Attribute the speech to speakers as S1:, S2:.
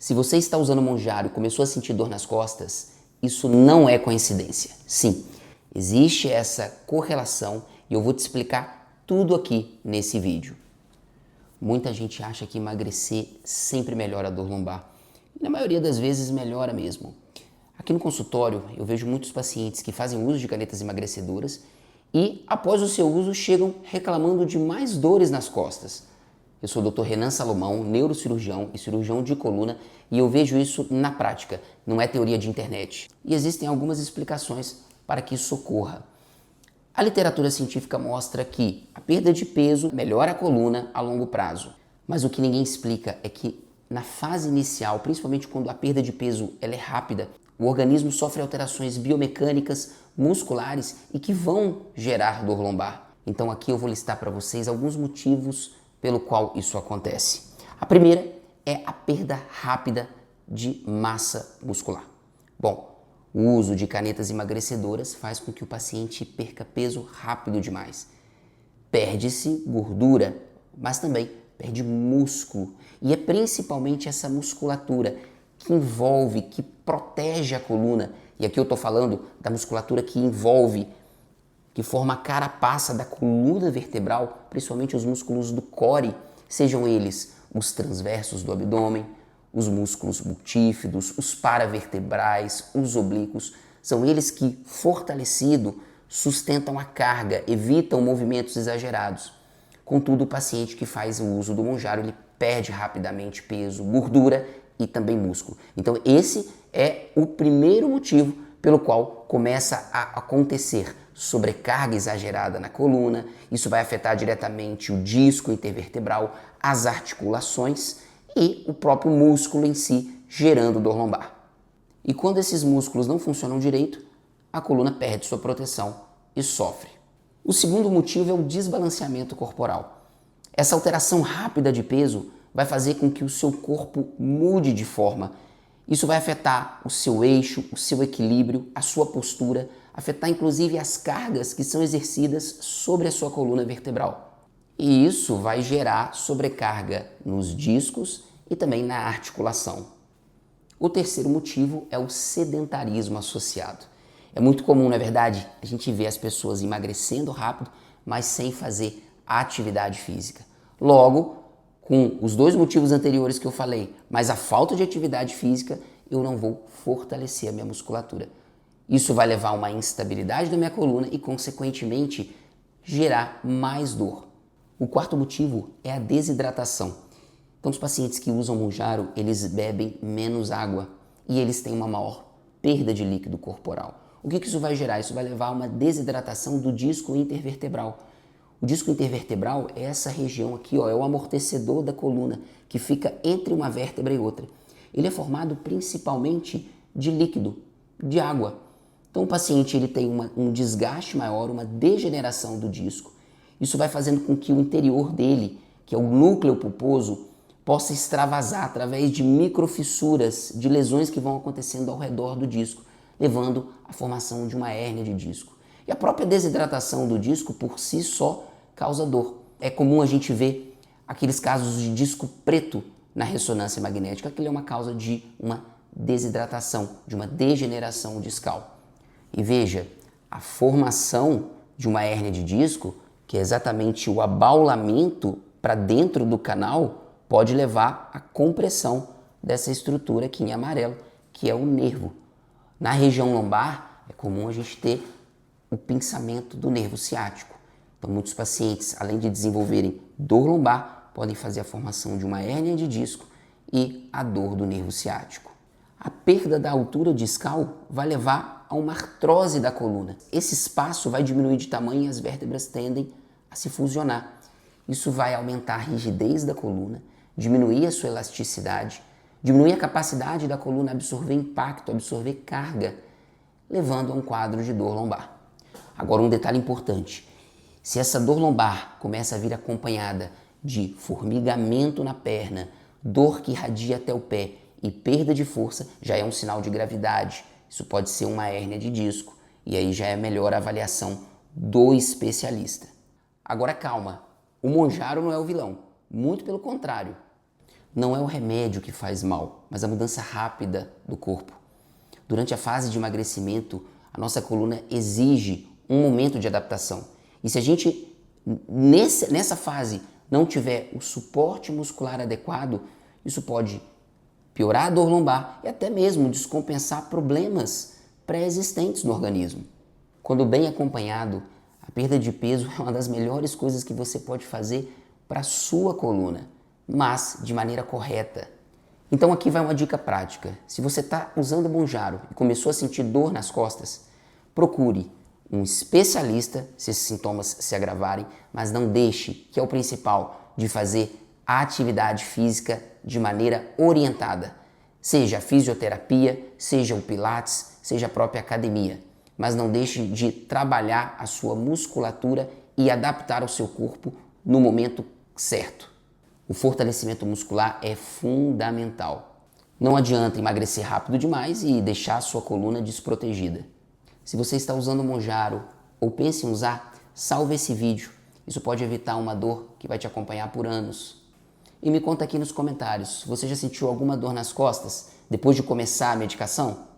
S1: Se você está usando o Monjaro e começou a sentir dor nas costas, isso não é coincidência. Sim, existe essa correlação e eu vou te explicar tudo aqui nesse vídeo. Muita gente acha que emagrecer sempre melhora a dor lombar. E na maioria das vezes melhora mesmo. Aqui no consultório eu vejo muitos pacientes que fazem uso de canetas emagrecedoras e após o seu uso chegam reclamando de mais dores nas costas. Eu sou o Dr. Renan Salomão, neurocirurgião e cirurgião de coluna, e eu vejo isso na prática, não é teoria de internet. E existem algumas explicações para que isso ocorra. A literatura científica mostra que a perda de peso melhora a coluna a longo prazo. Mas o que ninguém explica é que na fase inicial, principalmente quando a perda de peso ela é rápida, o organismo sofre alterações biomecânicas, musculares e que vão gerar dor lombar. Então aqui eu vou listar para vocês alguns motivos pelo qual isso acontece. A primeira é a perda rápida de massa muscular. Bom, o uso de canetas emagrecedoras faz com que o paciente perca peso rápido demais. Perde-se gordura, mas também perde músculo. E é principalmente essa musculatura que envolve, que protege a coluna. E aqui eu estou falando da musculatura que envolve, que forma a carapaça da coluna vertebral, principalmente os músculos do core, sejam eles os transversos do abdômen, os músculos multífidos, os paravertebrais, os oblíquos, são eles que, fortalecidos, sustentam a carga, evitam movimentos exagerados. Contudo, o paciente que faz o uso do Monjaro, ele perde rapidamente peso, gordura e também músculo. Então esse é o primeiro motivo pelo qual começa a acontecer sobrecarga exagerada na coluna. Isso vai afetar diretamente o disco intervertebral, as articulações e o próprio músculo em si, gerando dor lombar. E quando esses músculos não funcionam direito, a coluna perde sua proteção e sofre. O segundo motivo é o desbalanceamento corporal. Essa alteração rápida de peso vai fazer com que o seu corpo mude de forma. Isso vai afetar o seu eixo, o seu equilíbrio, a sua postura, afetar inclusive as cargas que são exercidas sobre a sua coluna vertebral. E isso vai gerar sobrecarga nos discos e também na articulação. O terceiro motivo é o sedentarismo associado. É muito comum, na verdade, a gente ver as pessoas emagrecendo rápido, mas sem fazer atividade física. Logo, com os dois motivos anteriores que eu falei, mas a falta de atividade física, eu não vou fortalecer a minha musculatura. Isso vai levar a uma instabilidade da minha coluna e, consequentemente, gerar mais dor. O quarto motivo é a desidratação. Então, os pacientes que usam Monjaro, eles bebem menos água e eles têm uma maior perda de líquido corporal. O que isso vai gerar? Isso vai levar a uma desidratação do disco intervertebral. O disco intervertebral é essa região aqui, ó, é o amortecedor da coluna que fica entre uma vértebra e outra. Ele é formado principalmente de líquido, de água. Então o paciente ele tem um desgaste maior, uma degeneração do disco. Isso vai fazendo com que o interior dele, que é o núcleo pulposo, possa extravasar através de microfissuras, de lesões que vão acontecendo ao redor do disco, levando à formação de uma hérnia de disco. E a própria desidratação do disco por si só causa dor. É comum a gente ver aqueles casos de disco preto na ressonância magnética, aquilo é uma causa de uma desidratação, de uma degeneração discal. E veja, a formação de uma hérnia de disco, que é exatamente o abaulamento para dentro do canal, pode levar à compressão dessa estrutura aqui em amarelo, que é o nervo. Na região lombar, é comum a gente ter o pinçamento do nervo ciático. Então, muitos pacientes, além de desenvolverem dor lombar, podem fazer a formação de uma hérnia de disco e a dor do nervo ciático. A perda da altura discal vai levar a uma artrose da coluna. Esse espaço vai diminuir de tamanho e as vértebras tendem a se fusionar. Isso vai aumentar a rigidez da coluna, diminuir a sua elasticidade, diminuir a capacidade da coluna absorver impacto, absorver carga, levando a um quadro de dor lombar. Agora, um detalhe importante. Se essa dor lombar começa a vir acompanhada de formigamento na perna, dor que irradia até o pé e perda de força, já é um sinal de gravidade. Isso pode ser uma hérnia de disco e aí já é melhor a avaliação do especialista. Agora calma, o Monjaro não é o vilão, muito pelo contrário. Não é o remédio que faz mal, mas a mudança rápida do corpo. Durante a fase de emagrecimento, a nossa coluna exige um momento de adaptação. E se a gente, nessa fase, não tiver o suporte muscular adequado, isso pode piorar a dor lombar e até mesmo descompensar problemas pré-existentes no organismo. Quando bem acompanhado, a perda de peso é uma das melhores coisas que você pode fazer para a sua coluna, mas de maneira correta. Então aqui vai uma dica prática. Se você está usando o Mounjaro e começou a sentir dor nas costas, procure um especialista se esses sintomas se agravarem, mas não deixe, que é o principal, de fazer a atividade física de maneira orientada. Seja a fisioterapia, seja o pilates, seja a própria academia. Mas não deixe de trabalhar a sua musculatura e adaptar o seu corpo no momento certo. O fortalecimento muscular é fundamental. Não adianta emagrecer rápido demais e deixar a sua coluna desprotegida. Se você está usando o Mounjaro ou pensa em usar, salve esse vídeo. Isso pode evitar uma dor que vai te acompanhar por anos. E me conta aqui nos comentários, você já sentiu alguma dor nas costas depois de começar a medicação?